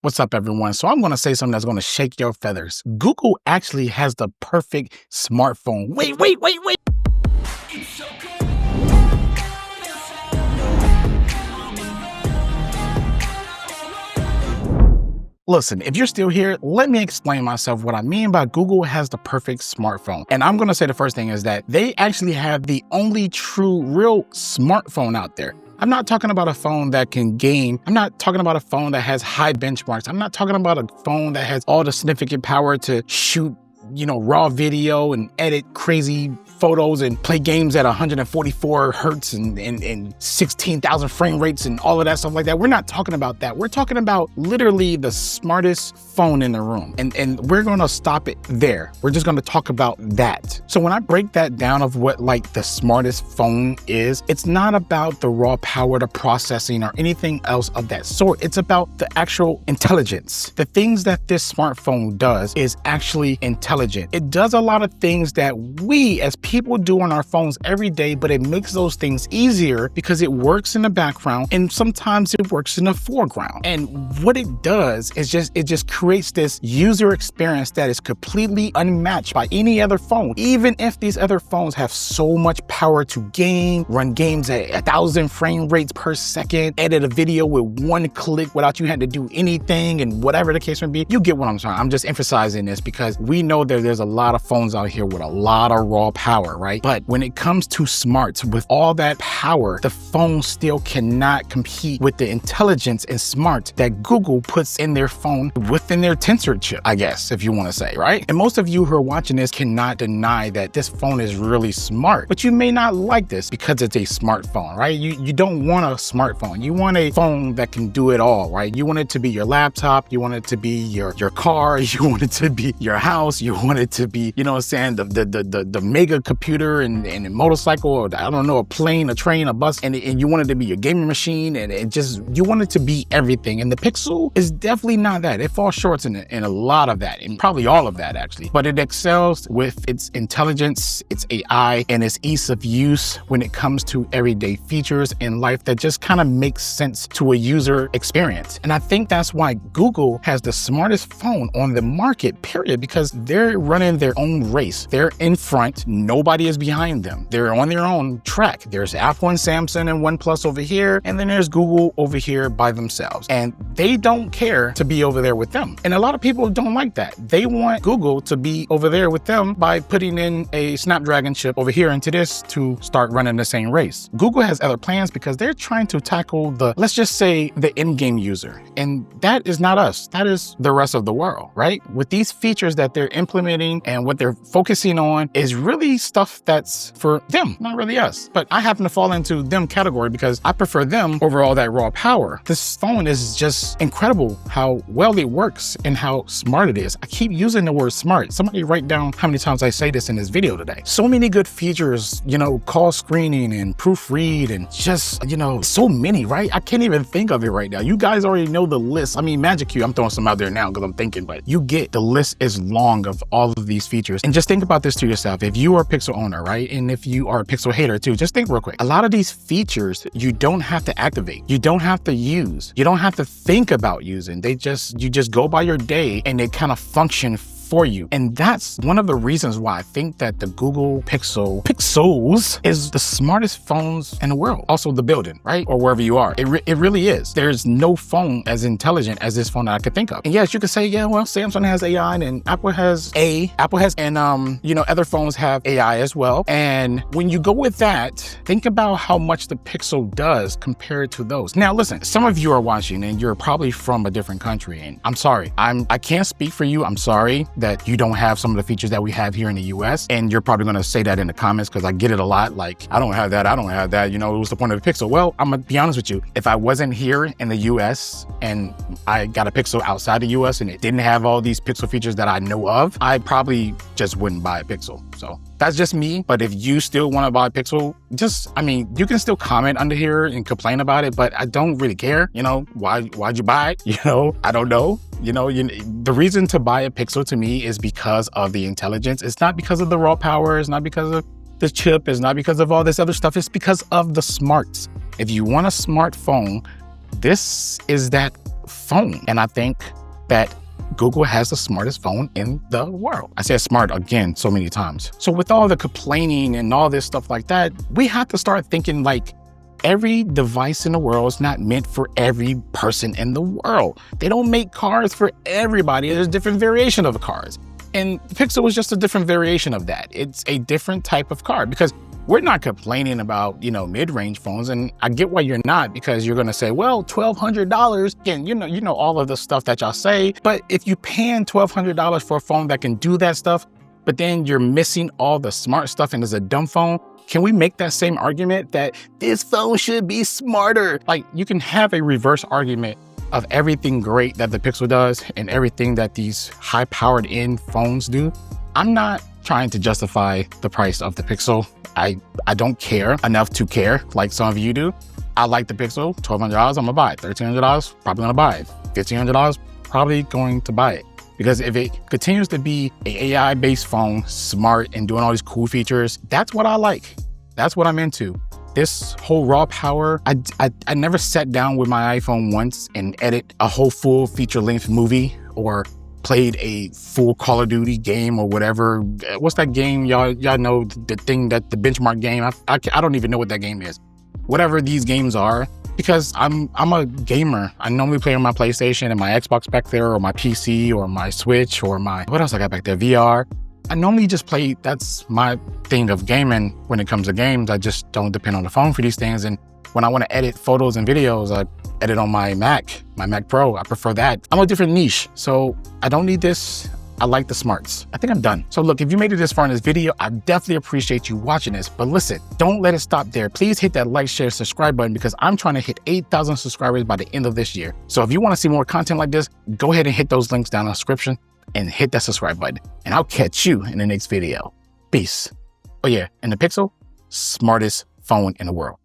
What's up, everyone? So I'm going to say something that's going to shake your feathers. Google actually has the perfect smartphone. Wait. Listen, if you're still here, let me explain myself what I mean by Google has the perfect smartphone. And I'm going to say the first thing is that they actually have the only true, real smartphone out there. I'm not talking about a phone that can game. I'm not talking about a phone that has high benchmarks. I'm not talking about a phone that has all the significant power to shoot, raw video and edit crazy photos and play games at 144 hertz and 16,000 frame rates and all of that stuff like that. We're not talking about that. We're talking about literally the smartest phone in the room. And we're going to stop it there. We're just going to talk about that. So when I break that down of what like the smartest phone is, it's not about the raw power, the processing or anything else of that sort. It's about the actual intelligence. The things that this smartphone does is actually intelligent. It does a lot of things that we as people do on our phones every day, but it makes those things easier because it works in the background and sometimes it works in the foreground. And what it does is it just creates this user experience that is completely unmatched by any other phone. Even if these other phones have so much power to game, run games at 1,000 frame rates per second, edit a video with one click without you having to do anything and whatever the case may be, you get what I'm saying. I'm just emphasizing this because we know that there's a lot of phones out here with a lot of raw power, right? But when it comes to smarts, with all that power, the phone still cannot compete with the intelligence and smarts that Google puts in their phone within their tensor chip, I guess, if you want to say, right? And most of you who are watching this cannot deny that this phone is really smart, but you may not like this because it's a smartphone, right? You don't want a smartphone. You want a phone that can do it all, right? You want it to be your laptop. You want it to be your car. You want it to be your house. You want it to be, the mega computer and a motorcycle, or I don't know, a plane, a train, a bus, and you want it to be your gaming machine, and you want it to be everything. And the Pixel is definitely not that. It falls short in a lot of that, and probably all of that actually. But it excels with its intelligence, its AI, and its ease of use when it comes to everyday features in life that just kind of makes sense to a user experience. And I think that's why Google has the smartest phone on the market, period, because they're running their own race. They're in front. Nobody is behind them. They're on their own track. There's Apple and Samsung and OnePlus over here, and then there's Google over here by themselves. And they don't care to be over there with them. And a lot of people don't like that. They want Google to be over there with them by putting in a Snapdragon chip over here into this to start running the same race. Google has other plans because they're trying to tackle let's just say the in-game user. And that is not us. That is the rest of the world, right? With these features that they're implementing and what they're focusing on is really stuff that's for them, not really us. But I happen to fall into them category because I prefer them over all that raw power. This phone is just incredible how well it works and how smart it is. I keep using the word smart. Somebody write down how many times I say this in this video today. So many good features, call screening and proofread and just, so many, right? I can't even think of it right now. You guys already know the list. I mean, Magic Q, I'm throwing some out there now because I'm thinking, but you get the list is long of all of these features. And just think about this to yourself. If you are a Pixel owner, right? And if you are a Pixel hater too, just think real quick. A lot of these features, you don't have to activate. You don't have to use. You don't have to think about using. You just go by your day and they kind of function for you. And that's one of the reasons why I think that the Google Pixels is the smartest phones in the world. Also the building, right? Or wherever you are. It really is. There's no phone as intelligent as this phone that I could think of. And yes, you could say, yeah, well, Samsung has AI and Apple has other phones have AI as well. And when you go with that, think about how much the Pixel does compared to those. Now, listen, some of you are watching and you're probably from a different country. And I'm sorry, I can't speak for you. I'm sorry that you don't have some of the features that we have here in the US. And you're probably gonna say that in the comments because I get it a lot. Like, I don't have that. What's the point of the Pixel? Well, I'm gonna be honest with you. If I wasn't here in the US and I got a Pixel outside the US and it didn't have all these Pixel features that I know of, I probably just wouldn't buy a Pixel. So that's just me. But if you still want to buy a Pixel, you can still comment under here and complain about it, but I don't really care. Why'd you buy it? I don't know. The reason to buy a Pixel to me is because of the intelligence. It's not because of the raw power. It's not because of the chip. It's not because of all this other stuff. It's because of the smarts. If you want a smartphone, this is that phone. And I think that Google has the smartest phone in the world. I said smart again so many times. So with all the complaining and all this stuff like that, we have to start thinking like every device in the world is not meant for every person in the world. They don't make cars for everybody. There's different variation of cars. And the Pixel was just a different variation of that. It's a different type of car because we're not complaining about, mid-range phones. And I get why you're not, because you're going to say, well, $1,200. Again, you know all of the stuff that y'all say. But if you paying $1,200 for a phone that can do that stuff, but then you're missing all the smart stuff and it's a dumb phone, can we make that same argument that this phone should be smarter? Like, you can have a reverse argument of everything great that the Pixel does and everything that these high-powered end phones do. I'm not trying to justify the price of the Pixel. I don't care enough to care like some of you do. I like the Pixel. $1,200, I'm gonna buy it. $1,300, probably gonna buy it. $1,500, probably going to buy it. Because if it continues to be an AI-based phone, smart and doing all these cool features, that's what I like. That's what I'm into. This whole raw power, I never sat down with my iPhone once and edit a whole full feature-length movie or played a full Call of Duty game or whatever. What's that game? Y'all know the thing, that the benchmark game. I don't even know what that game is. Whatever these games are, because I'm a gamer. I normally play on my PlayStation and my Xbox back there, or my PC, or my Switch, or what else I got back there? VR. I normally just play, that's my thing of gaming when it comes to games. I just don't depend on the phone for these things. And when I want to edit photos and videos, I edit on my Mac Pro. I prefer that. I'm a different niche, so I don't need this. I like the smarts. I think I'm done. So look, if you made it this far in this video, I definitely appreciate you watching this. But listen, don't let it stop there. Please hit that like, share, subscribe button, because I'm trying to hit 8,000 subscribers by the end of this year. So if you want to see more content like this, go ahead and hit those links down in the description and hit that subscribe button. And I'll catch you in the next video. Peace. Oh yeah, and the Pixel, smartest phone in the world.